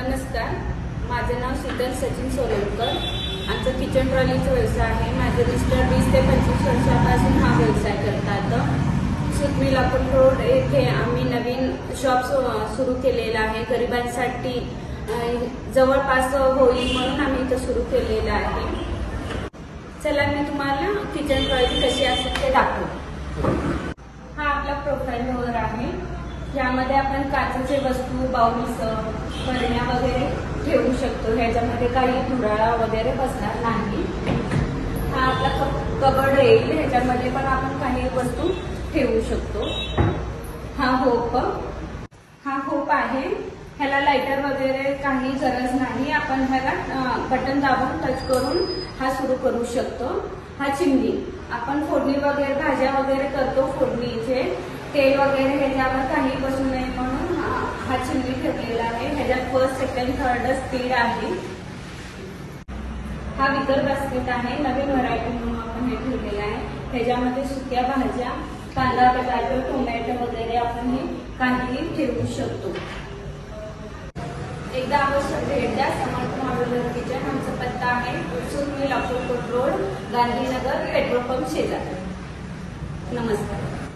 नमस्कार, माझे नाव शीतल सचिन सोलंकर। आमचं किचन ट्रॉलीचा व्यवसाय आहे। माझे मिस्टर 20 ते 25 वर्षापासून हा व्यवसाय करतात। सुतमिलापूर रोड येथे आम्ही नवीन शॉप सुरू केलेला आहे। गरिबांसाठी जवळपास होईल म्हणून आम्ही इथं सुरू केलेला आहे। चला मी तुम्हाला किचन ट्रॉली कशी असेल ते दाखवतो। हा आपला प्रोफाईल डोअर आहे। यामध्ये आपण काचेचे वस्तू, बाउल्स, बरण्या वगैरे ठेवू शकतो। ह्याच्यामध्ये काही धुराळा वगैरे बसणार नाही। हा आपला कबर्ड येईल, ह्याच्यामध्ये पण आपण काही वस्तू ठेवू शकतो। हा होप आहे। ह्याला लाइटर वगैरे काही गरज नाही। आपण ह्याला बटन दाबून टच करून हा सुरू करू शकतो। हा चिमणी, आपण फोडणी वगैरे भाज्या वगैरे करतो, फोडणीचे तेल वगैरे ह्याच्यावर काही बसू नये म्हणून हा चिमणी ठेवलेला आहे। ह्याच्यात फर्स्ट, सेकंड, थर्ड स्पीड आहे। हा विकर बास्केट आहे। नवीन व्हरायटी म्हणून आपण हे ठेवलेलं आहे। ह्याच्यामध्ये सुक्या भाज्या, कांदा, बटाटे, टोमॅटो वगैरे आपण हे काहीही ठेवू शकतो। एकदा अवश्य भेट द्या। समर्थ मॉड्युलर किचन। आमचा पत्ता आहे सुतमिलापूर रोड, गांधीनगर, पेट्रोल पंप शेजारी। नमस्कार।